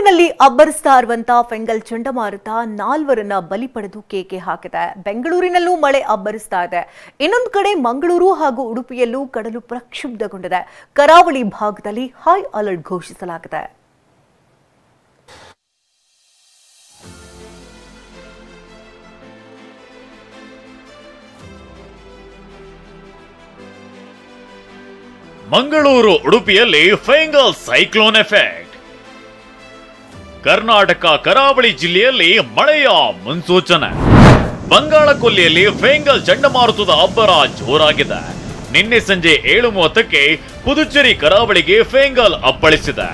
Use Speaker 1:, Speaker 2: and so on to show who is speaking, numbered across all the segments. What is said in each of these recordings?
Speaker 1: ಬೆಂಗಳೂರಿನಲ್ಲಿ ಅಬ್ಬರಿಸ್ತಾ ಇರುವಂತಹ ಫೆಂಗಲ್ ಚಂಡಮಾರುತ 4ರನ್ನ ಬಲಿ ಪಡೆದು ಕೇಕೆ ಹಾಕಿದೆ. ಬೆಂಗಳೂರಿನಲ್ಲೂ ಮಳೆ ಅಬ್ಬರಿಸ್ತಾ ಇದೆ. ಇನ್ನೊಂದು ಕಡೆ ಮಂಗಳೂರು ಹಾಗೂ ಉಡುಪಿಯಲ್ಲೂ ಕಡಲು ಪ್ರಕ್ಷುಬ್ಧಗೊಂಡಿದೆ. ಕರಾವಳಿ ಭಾಗದಲ್ಲಿ ಹೈ ಅಲರ್ಟ್ ಘೋಷಿಸಲಾಗಿದೆ.
Speaker 2: ಮಂಗಳೂರು ಉಡುಪಿಯಲ್ಲಿ ಫೆಂಗಲ್ ಸೈಕ್ಲೋನ್ ಎಫೆಕ್ಟ್. ಕರ್ನಾಟಕ ಕರಾವಳಿ ಜಿಲ್ಲೆಯಲ್ಲಿ ಮಳೆಯ ಮುನ್ಸೂಚನೆ. ಬಂಗಾಳಕೊಲ್ಲಿಯಲ್ಲಿ ಫೆಂಗಲ್ ಚಂಡಮಾರುತದ ಅಬ್ಬರ ಜೋರಾಗಿದೆ. ನಿನ್ನೆ ಸಂಜೆ 7:30ಕ್ಕೆ ಪುದುಚೇರಿ ಕರಾವಳಿಗೆ ಫೆಂಗಲ್ ಅಪ್ಪಳಿಸಿದೆ.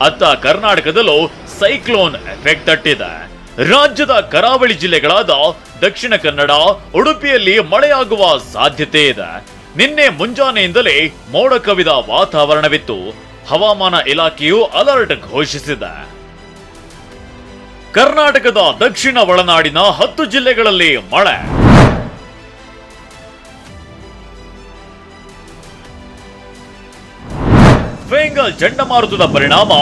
Speaker 2: ಅತ್ತ ಕರ್ನಾಟಕದಲ್ಲೂ ಸೈಕ್ಲೋನ್ ಎಫೆಕ್ಟ್ ತಟ್ಟಿದೆ. ರಾಜ್ಯದ ಕರಾವಳಿ ಜಿಲ್ಲೆಗಳಾದ ದಕ್ಷಿಣ ಕನ್ನಡ, ಉಡುಪಿಯಲ್ಲಿ ಮಳೆಯಾಗುವ ಸಾಧ್ಯತೆ ಇದೆ. ನಿನ್ನೆ ಮುಂಜಾನೆಯಿಂದಲೇ ಮೋಡ ಕವಿದ ವಾತಾವರಣವಿತ್ತು. ಹವಾಮಾನ ಇಲಾಖೆಯು ಅಲರ್ಟ್ ಘೋಷಿಸಿದೆ. ಕರ್ನಾಟಕದ ದಕ್ಷಿಣ ಒಳನಾಡಿನ 10 ಜಿಲ್ಲೆಗಳಲ್ಲಿ ಮಳೆ. ಫೆಂಗಲ್ ಚಂಡಮಾರುತದ ಪರಿಣಾಮ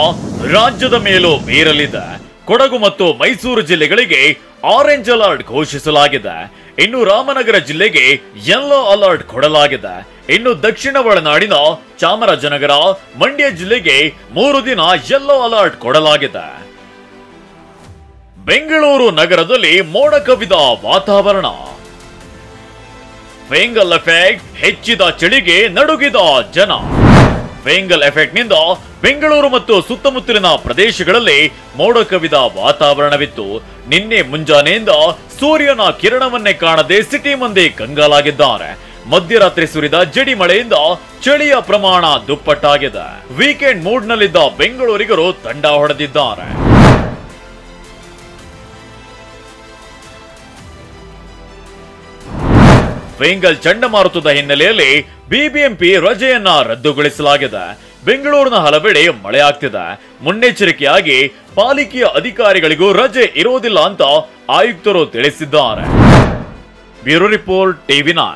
Speaker 2: ರಾಜ್ಯದ ಮೇಲೂ ಬೀರಲಿದೆ. ಕೊಡಗು ಮತ್ತು ಮೈಸೂರು ಜಿಲ್ಲೆಗಳಿಗೆ ಆರೆಂಜ್ ಅಲರ್ಟ್ ಘೋಷಿಸಲಾಗಿದೆ. ಇನ್ನು ರಾಮನಗರ ಜಿಲ್ಲೆಗೆ ಯೆಲ್ಲೋ ಅಲರ್ಟ್ ಕೊಡಲಾಗಿದೆ. ಇನ್ನು ದಕ್ಷಿಣ ಒಳನಾಡಿನ ಚಾಮರಾಜನಗರ, ಮಂಡ್ಯ ಜಿಲ್ಲೆಗೆ 3 ದಿನ ಯೆಲ್ಲೋ ಅಲರ್ಟ್ ಕೊಡಲಾಗಿದೆ. ಬೆಂಗಳೂರು ನಗರದಲ್ಲಿ ಮೋಡ ಕವಿದ ವಾತಾವರಣ. ಫೆಂಗಲ್ ಎಫೆಕ್ಟ್ ಹೆಚ್ಚಿದ ಚಳಿಗೆ ನಡುಗಿದ ಜನ. ಫೆಂಗಲ್ ಎಫೆಕ್ಟ್ ನಿಂದ ಬೆಂಗಳೂರು ಮತ್ತು ಸುತ್ತಮುತ್ತಲಿನ ಪ್ರದೇಶಗಳಲ್ಲಿ ಮೋಡ ಕವಿದ ವಾತಾವರಣವಿತ್ತು. ನಿನ್ನೆ ಮುಂಜಾನೆಯಿಂದ ಸೂರ್ಯನ ಕಿರಣವನ್ನೇ ಕಾಣದೆ ಸಿಟಿ ಮಂದಿ ಕಂಗಾಲಾಗಿದ್ದಾರೆ. ಮಧ್ಯರಾತ್ರಿ ಸುರಿದ ಜಡಿ ಮಳೆಯಿಂದ ಚಳಿಯ ಪ್ರಮಾಣ ದುಪ್ಪಟ್ಟಾಗಿದೆ. ವೀಕೆಂಡ್ ಮೂಡ್ ನಲ್ಲಿದ್ದ ಬೆಂಗಳೂರಿಗರು ತಂಡ ಹೊಡೆದಿದ್ದಾರೆ. ಫೆಂಗಲ್ ಚಂಡಮಾರುತದ ಹಿನ್ನೆಲೆಯಲ್ಲಿ ಬಿಬಿಎಂಪಿ ರಜೆಯನ್ನ ರದ್ದುಗೊಳಿಸಲಾಗಿದೆ. ಬೆಂಗಳೂರಿನ ಹಲವೆಡೆ ಮಳೆಯಾಗ್ತಿದೆ. ಮುನ್ನೆಚ್ಚರಿಕೆಯಾಗಿ ಪಾಲಿಕೆಯ ಅಧಿಕಾರಿಗಳಿಗೂ ರಜೆ ಇರೋದಿಲ್ಲ ಅಂತ ಆಯುಕ್ತರು ತಿಳಿಸಿದ್ದಾರೆ. Bureau report ಟಿವಿ9.